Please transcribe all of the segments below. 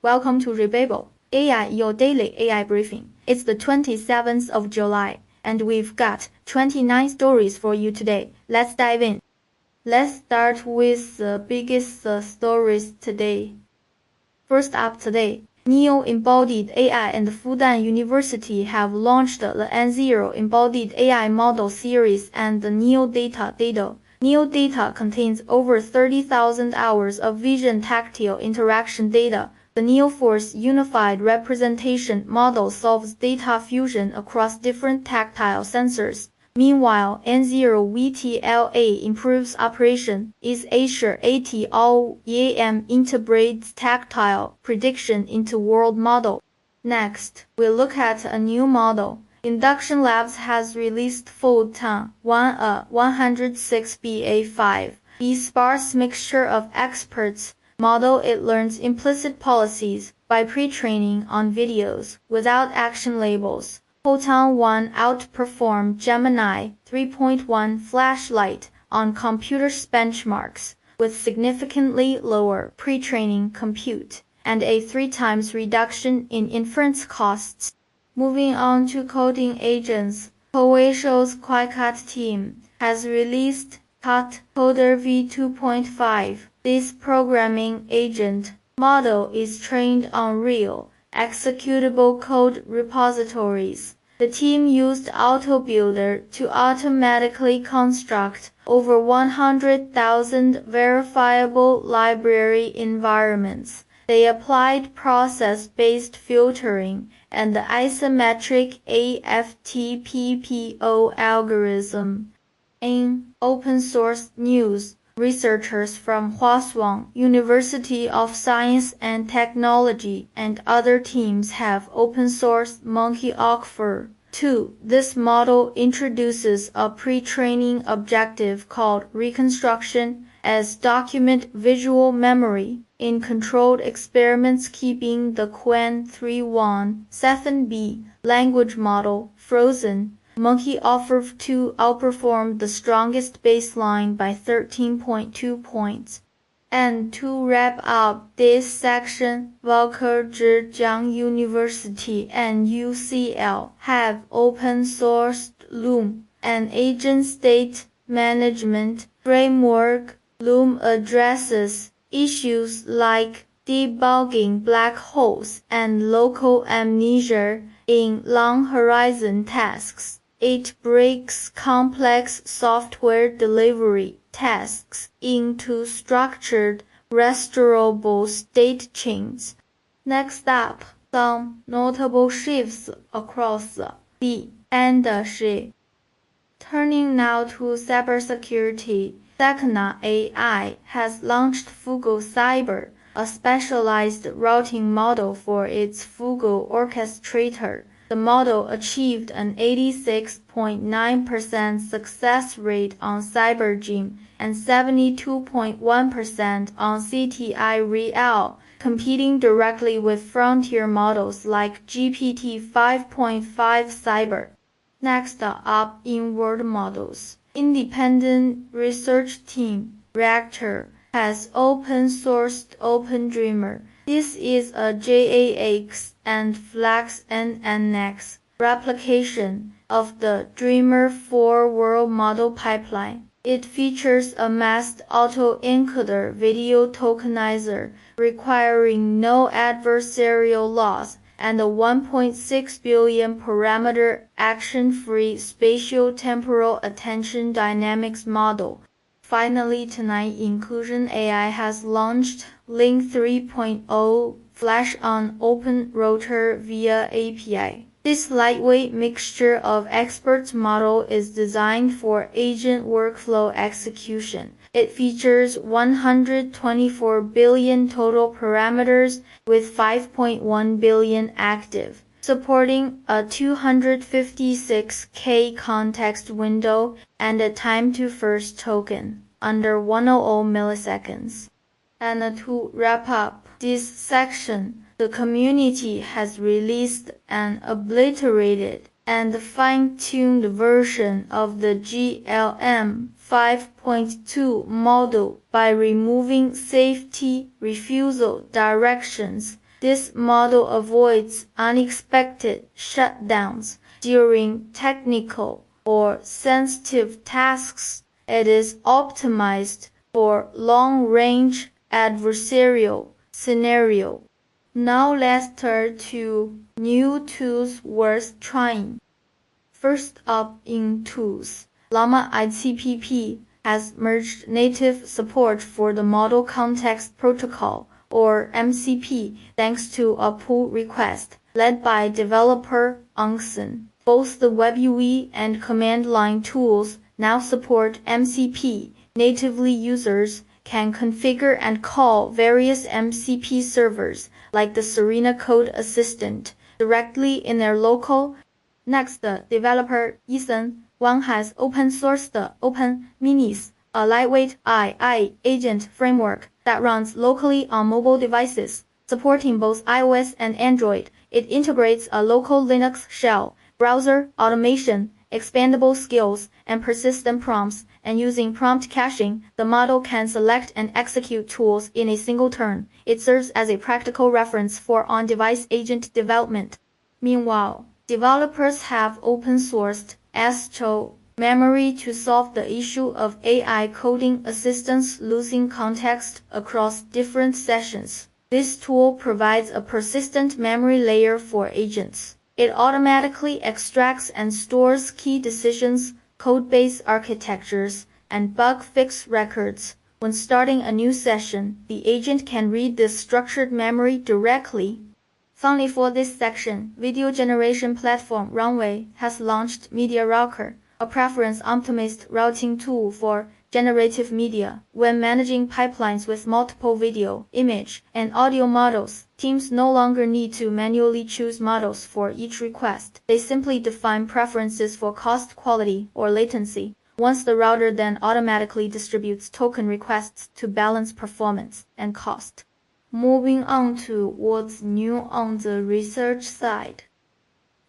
Welcome to Rebabble AI, your daily AI briefing. It's the 27th of July, and we've got 29 stories for you today. Let's dive in. Let's start with the biggest stories today. First up today, NEO Embodied AI and Fudan University have launched the N0 Embodied AI model series and the NEO data. NEO data contains over 30,000 hours of vision tactile interaction data. The NeoForce Unified Representation Model solves data fusion across different tactile sensors. Meanwhile, N0 VTLA improves operation, is Azure ATOEM integrates tactile prediction into world model. Next, we look at a new model. Induction Labs has released Photon 1, a 106BA5, a sparse mixture of experts model. It learns implicit policies by pre-training on videos without action labels. Photon 1 outperformed Gemini 3.1 flashlight on computers benchmarks with significantly lower pre-training compute and a 3 times reduction in inference costs. Moving on to coding agents, Coesio's Quicat team has released Cut Coder v2.5. This programming agent model is trained on real, executable code repositories. The team used AutoBuilder to automatically construct over 100,000 verifiable library environments. They applied process-based filtering and the isometric AFTPPO algorithm. In open-source news, researchers from Hwasong University of Science and Technology and other teams have open-sourced monkeyoffer 2. This model introduces a pre-training objective called reconstruction as document visual memory in controlled experiments, keeping the Qwen 3.1.7b language model frozen. Monkeyoffer 2 outperformed the strongest baseline by 13.2 points. And to wrap up this section, Walker Zhejiang University and UCL have open-sourced Loom, an agent state management framework. Loom addresses issues like debugging black holes and local amnesia in long-horizon tasks. It breaks complex software delivery tasks into structured, restaurable state chains. Next up, some notable shifts across the industry. Turning now to cybersecurity, Sakana AI has launched Fugu Cyber, a specialized routing model for its Fugu orchestrator. The model achieved an 86.9% success rate on CyberGym and 72.1% on CTI Real, competing directly with frontier models like GPT-5.5 Cyber. Next up, in world models, independent research team Reactor has open-sourced OpenDreamer. This is a JAX and Flex NNX replication of the Dreamer 4 world model pipeline. It features a masked autoencoder video tokenizer requiring no adversarial loss and a 1.6 billion parameter action-free spatial-temporal attention dynamics model. Finally, tonight, Inclusion AI has launched Link 3.0 Flash on Open Router via API. This lightweight mixture of experts model is designed for agent workflow execution. It features 124 billion total parameters with 5.1 billion active, supporting a 256K context window and a time to first token under 100 milliseconds. And to wrap up this section, the community has released an obliterated and fine-tuned version of the GLM 5.2 model by removing safety refusal directions. This model avoids unexpected shutdowns during technical or sensitive tasks. It is optimized for long-range adversarial scenario. Now let's turn to new tools worth trying. First up in tools, Llama ICPP has merged native support for the Model Context Protocol, or MCP, thanks to a pull request led by developer Ongson. Both the WebUI and command line tools now support MCP. Natively, users can configure and call various MCP servers, like the Serena Code Assistant, directly in their local. Next, the developer Ethan Wang has open-sourced the Open Minis, a lightweight AI agent framework that runs locally on mobile devices, supporting both iOS and Android. It integrates a local Linux shell, browser automation, expandable skills, and persistent prompts, and using prompt caching, the model can select and execute tools in a single turn. It serves as a practical reference for on-device agent development. Meanwhile, developers have open-sourced Astro memory to solve the issue of AI coding assistants losing context across different sessions. This tool provides a persistent memory layer for agents. It automatically extracts and stores key decisions, code-based architectures, and bug fix records. When starting a new session, the agent can read this structured memory directly. Finally, for this section, video generation platform Runway has launched Media Router, a preference-optimized routing tool for generative media. When managing pipelines with multiple video, image, and audio models, teams no longer need to manually choose models for each request. They simply define preferences for cost, quality, or latency. Once the router then automatically distributes token requests to balance performance and cost. Moving on to what's new on the research side.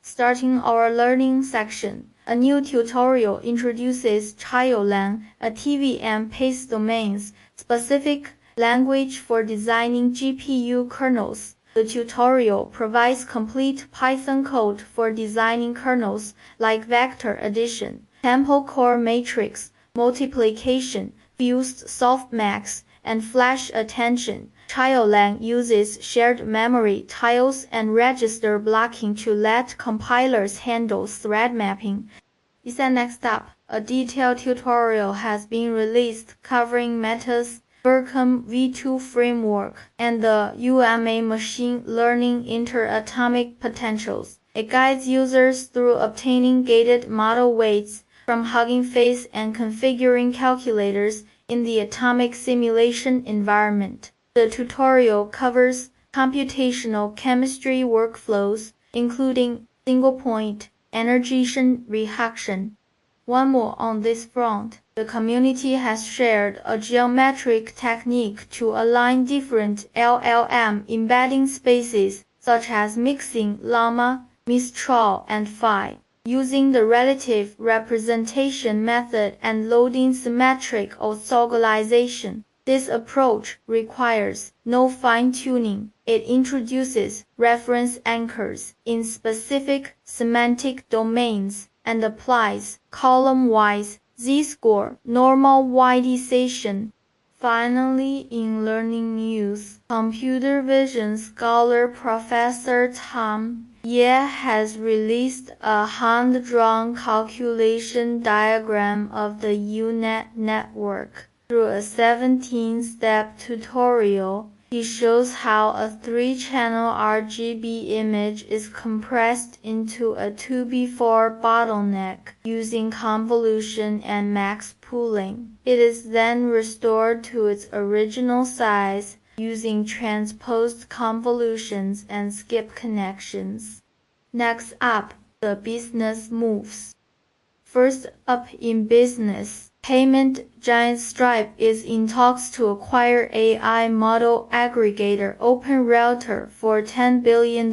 Starting our learning section, a new tutorial introduces Chiolang, a TVM-based domain-specific language for designing GPU kernels. The tutorial provides complete Python code for designing kernels like vector addition, tempo core matrix, multiplication, fused softmax, and flash attention. Chiolang uses shared memory tiles and register blocking to let compilers handle thread mapping. Next up, a detailed tutorial has been released covering Meta's Berkham V2 framework and the UMA machine learning interatomic potentials. It guides users through obtaining gated model weights from Hugging Face and configuring calculators in the atomic simulation environment. The tutorial covers computational chemistry workflows, including single-point energization reaction. One more on this front, the community has shared a geometric technique to align different LLM embedding spaces, such as mixing Llama, Mistral, and Phi, using the relative representation method and loading symmetric orthogonalization. This approach requires no fine-tuning. It introduces reference anchors in specific semantic domains and applies column-wise z-score normalization. Finally, in learning news, computer vision scholar Professor Tom Ye has released a hand-drawn calculation diagram of the UNet network. Through a 17-step tutorial, he shows how a 3-channel RGB image is compressed into a 2x4 bottleneck using convolution and max pooling. It is then restored to its original size using transposed convolutions and skip connections. Next up, the business moves. First up in business, payment giant Stripe is in talks to acquire AI model aggregator OpenRouter for $10 billion.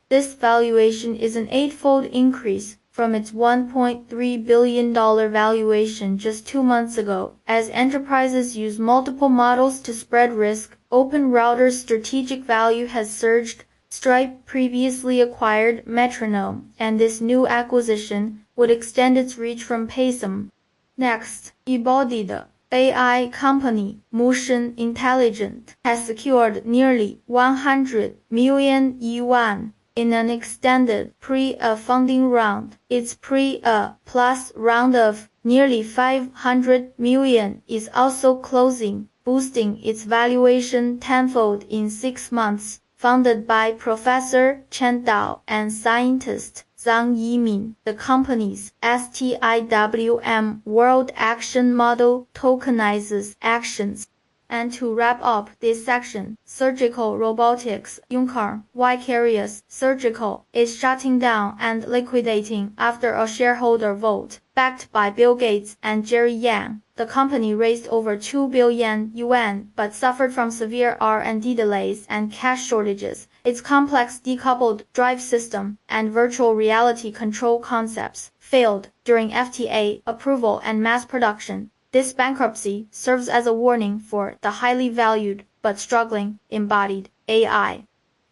This valuation is an 8-fold increase from its $1.3 billion valuation just 2 months ago. As enterprises use multiple models to spread risk, Open Router's strategic value has surged. Stripe previously acquired Metronome, and this new acquisition would extend its reach from Paysom. Next, Embodied AI company Motion Intelligent has secured nearly 100 million yuan in an extended pre-A funding round. Its pre-A plus round of nearly 500 million is also closing, boosting its valuation tenfold in 6 months. Founded by Professor Chen Dao and scientist Zhang Yimin, the company's STIWM World Action Model tokenizes actions. And to wrap up this section, surgical robotics unicorn Vicarious Surgical is shutting down and liquidating after a shareholder vote. Backed by Bill Gates and Jerry Yang, the company raised over 2 billion yuan but suffered from severe R&D delays and cash shortages. Its complex decoupled drive system and virtual reality control concepts failed during FTA approval and mass production. This bankruptcy serves as a warning for the highly valued but struggling embodied AI.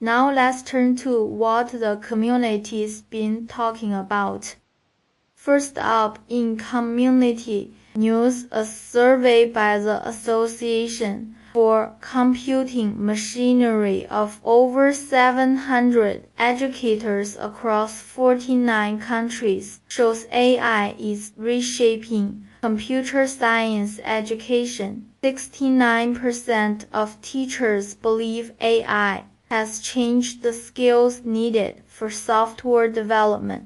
Now let's turn to what the community's been talking about. First up, in community news, a survey by the Association for Computing Machinery of over 700 educators across 49 countries shows AI is reshaping computer science education. 69% of teachers believe AI has changed the skills needed for software development.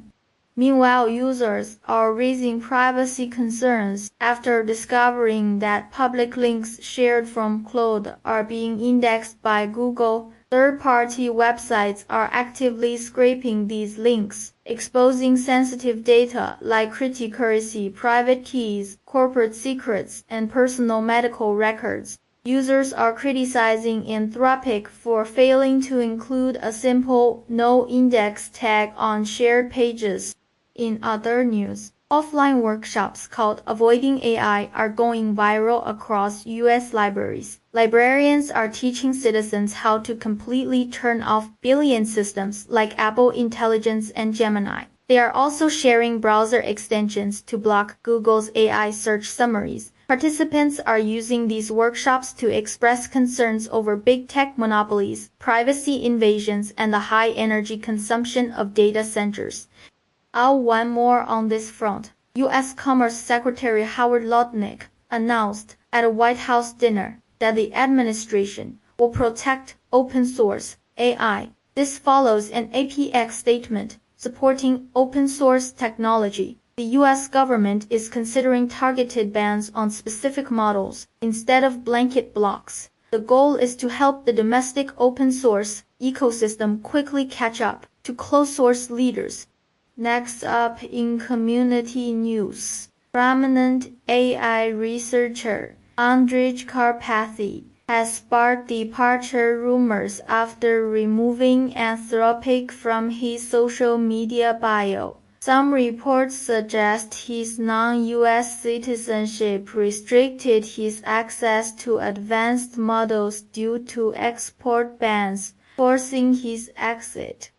Meanwhile, users are raising privacy concerns after discovering that public links shared from Claude are being indexed by Google. Third-party websites are actively scraping these links, exposing sensitive data like cryptocurrency, private keys, corporate secrets, and personal medical records. Users are criticizing Anthropic for failing to include a simple no-index tag on shared pages. In other news, offline workshops called Avoiding AI are going viral across U.S. libraries. Librarians are teaching citizens how to completely turn off billion systems like Apple Intelligence and Gemini. They are also sharing browser extensions to block Google's AI search summaries. Participants are using these workshops to express concerns over big tech monopolies, privacy invasions, and the high energy consumption of data centers. One more on this front. U.S. Commerce Secretary Howard Lutnick announced at a White House dinner that the administration will protect open source AI. This follows an APX statement supporting open source technology. The U.S. government is considering targeted bans on specific models instead of blanket blocks. The goal is to help the domestic open source ecosystem quickly catch up to closed source leaders. Next up in community news, prominent AI researcher Andrej Karpathy has sparked departure rumors after removing Anthropic from his social media bio. Some reports suggest his non-US citizenship restricted his access to advanced models due to export bans, forcing his exit.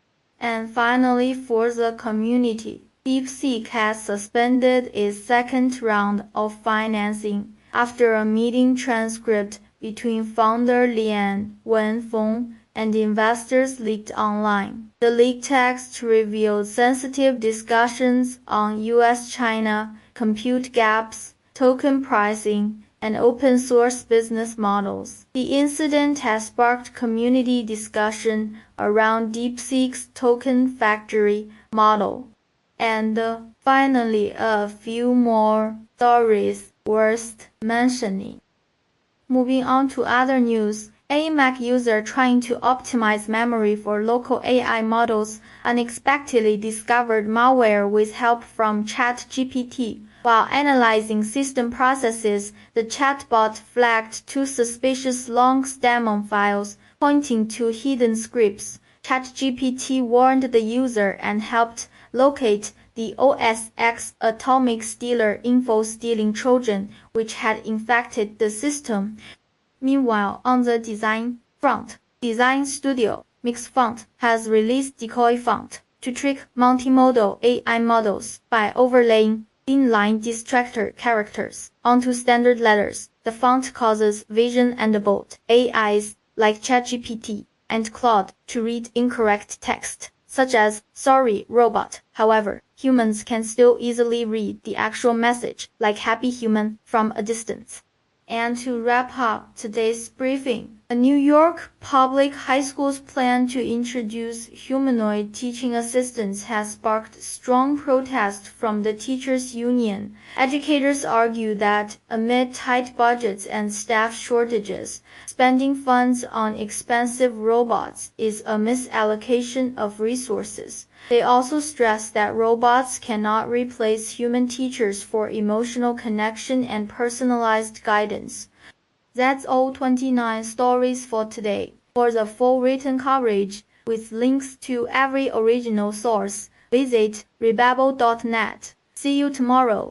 And finally, for the community, DeepSeek has suspended its second round of financing after a meeting transcript between founder Lian Wenfeng and investors leaked online. The leaked text revealed sensitive discussions on US-China compute gaps, token pricing, and open-source business models. The incident has sparked community discussion around DeepSeek's token factory model. And finally, a few more stories worth mentioning. Moving on to other news, a Mac user trying to optimize memory for local AI models unexpectedly discovered malware with help from ChatGPT. While analyzing system processes, the chatbot flagged 2 suspicious long daemon files pointing to hidden scripts. ChatGPT warned the user and helped locate the OS X atomic stealer info stealing Trojan, which had infected the system. Meanwhile, on the design front, Design Studio Mixfont has released Decoy Font to trick multimodal AI models by overlaying inline distractor characters onto standard letters. The font causes Vision and Bold AIs like ChatGPT and Claude to read incorrect text, such as "Sorry, robot." However, humans can still easily read the actual message, like "Happy Human," from a distance. And to wrap up today's briefing, a New York public high school's plan to introduce humanoid teaching assistants has sparked strong protest from the teachers' union. Educators argue that amid tight budgets and staff shortages, spending funds on expensive robots is a misallocation of resources. They also stress that robots cannot replace human teachers for emotional connection and personalized guidance. That's all 29 stories for today. For the full written coverage, with links to every original source, visit rebabble.net. See you tomorrow.